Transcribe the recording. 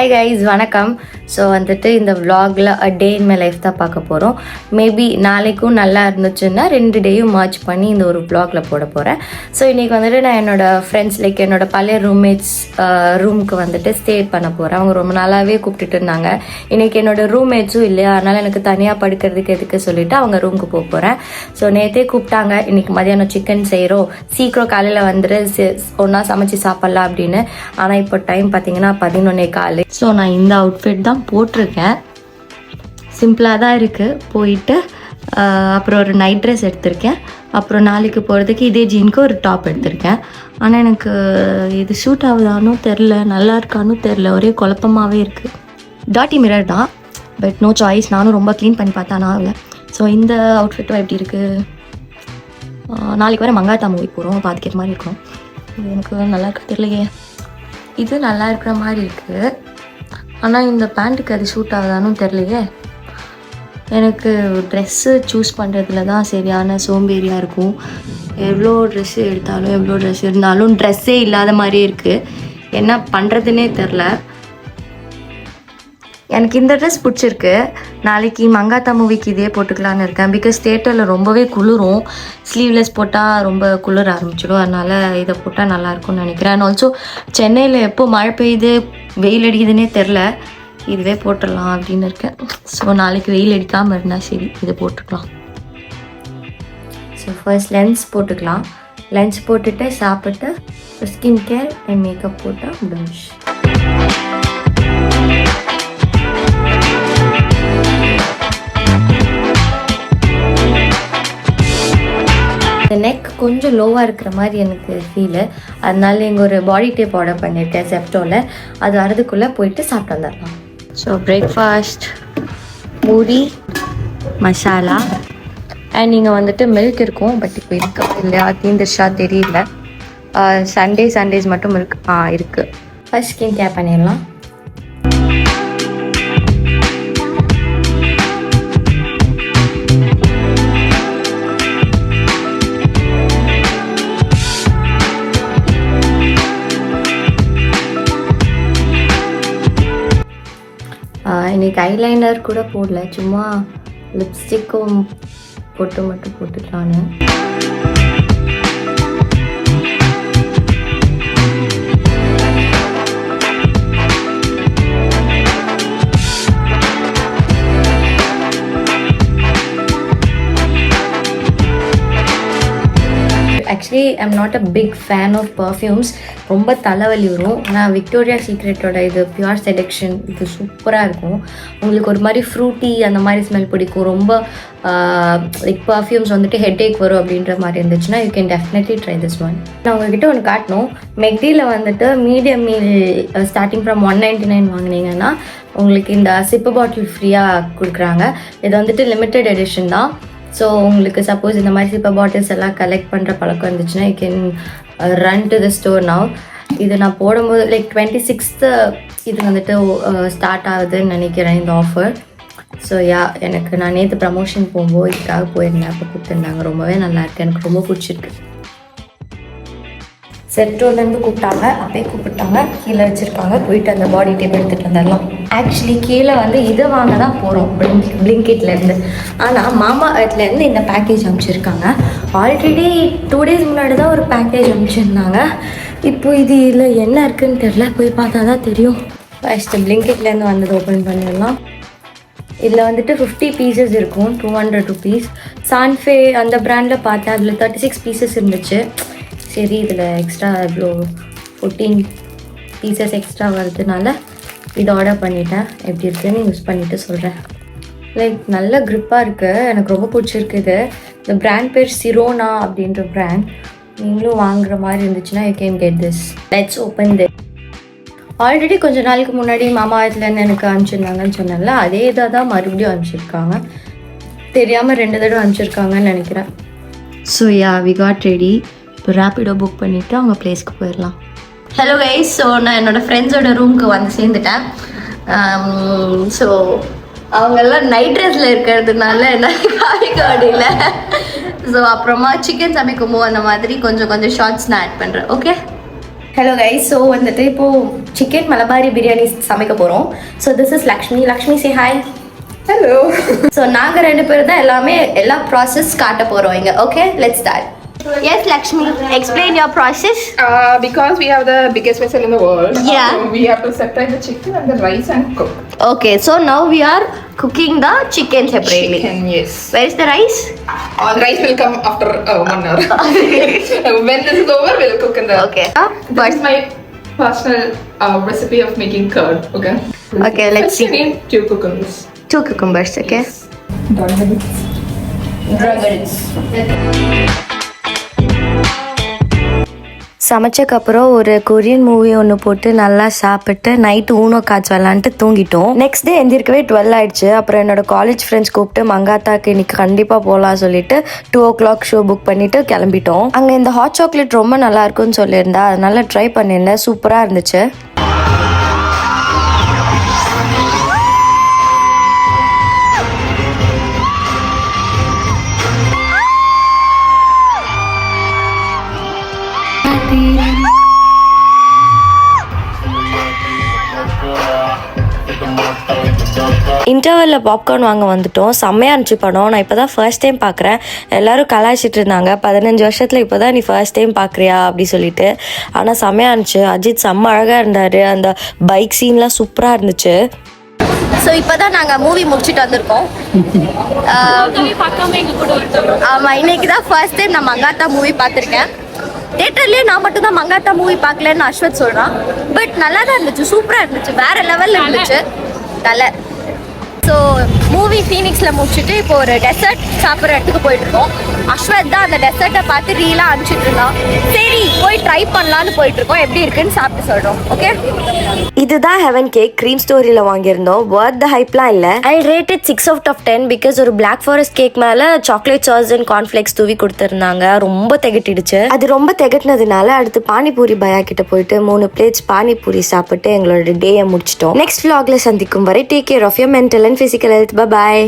Hi guys, வணக்கம். So வந்துட்டு இந்த vlogல அ டே இன் மை லைஃப் தான் பார்க்க போகிறோம். மேபி நாளைக்கும் நல்லா இருந்துச்சுன்னா 2 டேயும் மர்ஜ் பண்ணி இந்த ஒரு vlogல போட போகிறேன். ஸோ இன்றைக்கி வந்துட்டு நான் என்னோடய ஃப்ரெண்ட்ஸ் என்னோட பழைய ரூம்மேட்ஸ் ரூமுக்கு வந்துட்டு ஸ்டே பண்ண போகிறேன். அவங்க ரொம்ப நாளாகவே கூப்பிட்டுட்டு இருந்தாங்க. இன்றைக்கி என்னோடய ரூம்மேட்ஸும் இல்லையா, அதனால் எனக்கு தனியாக படுக்கிறதுக்கு எதுக்கு சொல்லிவிட்டு அவங்க ரூமுக்கு போக போகிறேன். ஸோ நேற்றே கூப்பிட்டாங்க, இன்றைக்கி மதியானம் சிக்கன் செய்கிறோம், சீக்கிரம் காலையில் வந்துட்டு ஒன்றா சமைச்சு சாப்பிட்லாம் அப்படின்னு. ஆனால் இப்போ டைம் பார்த்தீங்கன்னா 11:15. ஸோ நான் இந்த அவுட்ஃபிட் தான் போட்டிருக்கேன். சிம்பிளாக தான் இருக்குது. போயிட்டு அப்புறம் ஒரு நைட் ட்ரெஸ் எடுத்திருக்கேன். அப்புறம் நாளைக்கு போகிறதுக்கு இதே ஜீனுக்கு ஒரு டாப் எடுத்திருக்கேன். ஆனால் எனக்கு இது ஷூட் ஆகுதானோ தெரில, நல்லா இருக்கானோ தெரில, ஒரே குழப்பமாகவே இருக்குது. டாட்டி மிரர் தான், பட் நோ சாய்ஸ். நானும் ரொம்ப க்ளீன் பண்ணி பார்த்தானா இல்லை. ஸோ இந்த அவுட்ஃபிட்டும் எப்படி இருக்குது. நாளைக்கு வர மங்காத்தா மூவி போகிறோம், அப்போ அதுக்கேற்ற மாதிரி இருக்கும். எனக்கு நல்லா இருக்க தெரியலையே. இது நல்லா இருக்கிற மாதிரி இருக்குது, ஆனால் இந்த பேண்ட்டுக்கு அது ஷூட் ஆகுதானு தெரியலையே. எனக்கு ட்ரெஸ்ஸு சூஸ் பண்ணுறதுல தான் சரியான சோம்பேறியாக இருக்கும். எவ்வளோ ட்ரெஸ்ஸு எடுத்தாலும் எவ்வளோ ட்ரெஸ் இருந்தாலும் ட்ரெஸ்ஸே இல்லாத மாதிரியே இருக்குது. என்ன பண்ணுறதுனே தெரில. எனக்கு இந்த ட்ரெஸ் பிடிச்சிருக்கு. நாளைக்கு மங்காத்தா மூவிக்கு இதே போட்டுக்கலான்னு இருக்கேன். பிகாஸ் தியேட்டரில் ரொம்பவே குளிரும். ஸ்லீவ்லெஸ் போட்டால் ரொம்ப குளிர ஆரம்பிச்சிடும். அதனால் இதை போட்டால் நல்லாயிருக்கும்னு நினைக்கிறேன். அண்ட் ஆல்சோ சென்னையில் எப்போ மழை பெய்யுது வெயில் அடிக்குதுன்னே தெரில, இதுவே போட்டுடலாம் அப்படின்னு இருக்கேன். ஸோ நாளைக்கு வெயில் அடிக்காமல் இருந்தால் சரி, இதை போட்டுக்கலாம். ஸோ ஃபர்ஸ்ட் லென்ஸ் போட்டுக்கலாம். லென்ஸ் போட்டுட்டு சாப்பிட்டு ஸ்கின் கேர் அண்ட் மேக்கப் போட்டால் முடிஞ்சு. நெக் கொஞ்சம் லோவாக இருக்கிற மாதிரி எனக்கு ஃபீலு. அதனால இங்கே ஒரு பாடி டேப் ஆர்டர் பண்ணியிருக்கேன் செப்டோவில். அது வரதுக்குள்ளே போயிட்டு சாப்பிட்டு வந்துடலாம். So breakfast puri masala and இங்கே வந்துட்டு மில்க் இருக்கும். பட் இப்போ இருக்க இல்லையா தீந்துருச்சா தெரியல. சண்டேஸ் மட்டும் மில்க் இருக்குது. ஃபர்ஸ்ட் ஸ்கின் கேர் பண்ணிடலாம். இன்றைக்கி ஐலைனர் கூட போடல, சும்மா லிப்ஸ்டிக்கும் பொட்டு மட்டும் போட்டுக்கலான்னு. Actually I'm not a big fan of perfumes. ரொம்ப தலைவலி வரும். ஆனால் விக்டோரியா சீக்ரெட்டோட இது பியூர் செலெக்ஷன் இது சூப்பராக இருக்கும். உங்களுக்கு ஒரு மாதிரி ஃப்ரூட்டி அந்த மாதிரி ஸ்மெல் பிடிக்கும். ரொம்ப லைக் பர்ஃப்யூம்ஸ் வந்துட்டு ஹெட்ஏக் வரும் அப்படின்ற மாதிரி இருந்துச்சுன்னா you can definitely try this one. நான் உங்கள்கிட்ட ஒன்று காட்டணும். மெக்டியில் வந்துட்டு மீடியம் மீல் ஸ்டார்டிங் ஃப்ரம் 199 வாங்கினீங்கன்னா உங்களுக்கு இந்த சிப்பு பாட்டில் ஃப்ரீயாக கொடுக்குறாங்க. இது வந்துட்டு லிமிட்டட் எடிஷன் தான். ஸோ உங்களுக்கு சப்போஸ் இந்த மாதிரி சிப்பர் பாட்டில்ஸ் எல்லாம் கலெக்ட் பண்ணுற பழக்கம் இருந்துச்சுன்னா you can run to the store now. இது நான் போடும்போது லைக் 26th இது வந்துட்டு ஸ்டார்ட் ஆகுதுன்னு நினைக்கிறேன் இந்த ஆஃபர். ஸோ எனக்கு நான் நேற்று ப்ரமோஷன் போகும்போது இதுக்காக போயிருந்தேன். அப்போ கொடுத்துருந்தாங்க. ரொம்பவே நல்லாயிருக்கு, எனக்கு ரொம்ப பிடிச்சிருக்கு. செப்டோலேருந்து கூப்பிட்டாங்க, அப்படியே கூப்பிட்டாங்க, கீழே வச்சுருக்காங்க. போயிட்டு அந்த பாடி டேப் எடுத்துகிட்டு வந்துடலாம். ஆக்சுவலி கீழே வந்து இதை வாங்க தான் போகிறோம் பிளிங்கிட்லேருந்து. ஆனால் மாமா இடத்துலேருந்து இந்த பேக்கேஜ் அனுப்பிச்சிருக்காங்க. ஆல்ரெடி 2 days முன்னாடி தான் ஒரு பேக்கேஜ் அனுப்பிச்சிருந்தாங்க. இப்போ இது இதில் என்ன இருக்குதுன்னு தெரில, போய் பார்த்தா தான் தெரியும். ஃபஸ்ட்டு பிளிங்கிட்லேருந்து வந்தது ஓப்பன் பண்ணிடலாம். இதில் வந்துட்டு 50 பீசஸ் இருக்கும், 200 rupees. சான்ஃபே அந்த ப்ராண்டில் பார்த்தேன், அதில் 36 பீசஸ் இருந்துச்சு. சரி, இதில் எக்ஸ்ட்ரா இவ்வளோ 14 பீசஸ் எக்ஸ்ட்ரா வருதுனால இது ஆர்டர் பண்ணிட்டேன். எப்படி இருக்குன்னு யூஸ் பண்ணிவிட்டு சொல்கிறேன். லைக் நல்ல க்ரிப்பாக இருக்குது, எனக்கு ரொம்ப பிடிச்சிருக்குது. இந்த ப்ராண்ட் பேர் சிரோனா அப்படின்ற ப்ராண்ட். நீங்களும் வாங்குற மாதிரி இருந்துச்சுன்னா you can get this. Let's open this. Already கொஞ்சம் நாளைக்கு முன்னாடி மாமா இடத்துலேருந்து எனக்கு அனுப்பிச்சிருந்தாங்கன்னு சொன்னால அதே இதாக தான் மறுபடியும் அனுப்பிச்சிருக்காங்க. தெரியாமல் 2 தடவை அனுப்பிச்சிருக்காங்கன்னு நினைக்கிறேன். So we got ready. இப்போ ரேப்பிடோ புக் பண்ணிவிட்டு அவங்க பிளேஸ்க்கு போயிடலாம். ஹலோ கைஸ், ஸோ நான் என்னோடய ஃப்ரெண்ட்ஸோட ரூமுக்கு வந்து சேர்ந்துட்டேன். ஸோ அவங்கெல்லாம் நைட் ட்ரெஸ்ஸில் இருக்கிறதுனால என்ன காமிக்க முடியல. ஸோ அப்புறமா சிக்கன் சமைக்கும்போது அந்த மாதிரி கொஞ்சம் ஷார்ட்ஸ் நான் ஆட் பண்ணுறேன். ஓகே, ஹலோ கைஸ், ஸோ வந்துட்டு இப்போது சிக்கன் மலபாரி பிரியாணி சமைக்க போகிறோம். So this is Lakshmi say hi. Hello. So நாங்கள் 2 பேர் தான் எல்லா ப்ராசஸ் காட்ட போகிறோம் இங்கே. Okay, let's start. Yes, Lakshmi, explain your process. Because we have the biggest vessel in the world. Yeah. We have to separate the chicken and the rice and cook. Okay, so now we are cooking the chicken separately. Chicken, yes. Where is the rice? The rice will come after 1 hour. When this is over, we'll cook in the. Okay. This is my personal recipe of making curd. Okay. Okay, let's see. You need 2 cucumbers. 2 cucumbers, okay? Dragons. சமைச்சக்கப்புறம் ஒரு Korean movie ஒன்று போட்டு நல்லா சாப்பிட்டு night ஊனோ காய்ச்சி விளான்ட்டு தூங்கிட்டோம். Next day எந்திரிக்கவே 12 ஆயிடுச்சு. அப்புறம் என்னோட காலேஜ் ஃப்ரெண்ட்ஸ் கூப்பிட்டு மங்காத்தாக்கு இன்னைக்கு கண்டிப்பாக போகலாம் சொல்லிட்டு 2 o'clock ஷோ புக் பண்ணிட்டு கிளம்பிட்டோம். அங்கே இந்த ஹாட் சாக்லேட் ரொம்ப நல்லா இருக்குன்னு சொல்லியிருந்தா, அதனால ட்ரை பண்ணியிருந்தேன். சூப்பராக இருந்துச்சு. இன்டர்வெல்லில் பாப்கார்ன் வாங்க வந்துட்டோம். செம்மையாக இருந்துச்சு படம். நான் இப்போ தான் ஃபர்ஸ்ட் டைம் பார்க்குறேன். எல்லோரும் கலாய்ச்சிட்டு இருந்தாங்க, 15 வருஷத்தில் இப்போ தான் நீ ஃபர்ஸ்ட் டைம் பார்க்குறியா அப்படி சொல்லிட்டு. ஆனால் செம்மையாக இருந்துச்சு. அஜித் செம்ம அழகாக இருந்தார். அந்த பைக் சீன்லாம் சூப்பராக இருந்துச்சு. ஸோ இப்போ தான் நாங்கள் மூவி முடிச்சுட்டு வந்திருக்கோம். ஆமாம், இன்னைக்கு தான் ஃபர்ஸ்ட் டைம் நான் மங்காத்தா மூவி பார்த்துருக்கேன். தியேட்டர்லேயே நான் மட்டும் தான் மங்காத்தா மூவி பார்க்கலன்னு அஸ்வத் சொல்கிறான். பட் நல்லா தான் இருந்துச்சு, சூப்பராக இருந்துச்சு, வேறு லெவலில் இருந்துச்சு. நல்லா. ஸோ மூவி ஃபீனிக்ஸில் முடிச்சுட்டு இப்போ ஒரு டெசர்ட் சாப்பிட்ற இடத்துக்கு போயிட்டுருக்கோம். அஸ்வத் தான் அந்த டெசர்ட்டை பார்த்து ரீலாக அனுப்பிச்சிட்டு இருந்தான். சரி போய் ட்ரை பண்ணலான்னு போயிட்டுருக்கோம். எப்படி இருக்குன்னு சாப்பிட்டு சொல்கிறோம். ஓகே, இதுதான் ஹெவன் கேக். க்ரீம் ஸ்டோரியில் வாங்கியிருந்தோம். வர்த் த ஹைப்லாம் இல்லை. ஐ ரேட்டட் 6 out of 10 பிகாஸ் ஒரு பிளாக் ஃபாரஸ்ட் கேக் மேலே சாக்லேட் சாஸ் அண்ட் கார்ன்ஃப்ளேக்ஸ் தூவி கொடுத்துருந்தாங்க. ரொம்ப திகட்டிடுச்சு. அது ரொம்ப திகட்டினதுனால அடுத்து பானிபூரி பயா கிட்ட போயிட்டு 3 பிளேட்ஸ் பானிபூரி சாப்பிட்டு எங்களோட டேயை முடிச்சிட்டோம். நெக்ஸ்ட் vlogல சந்திக்கும் வரை take care of your mental and physical health. By.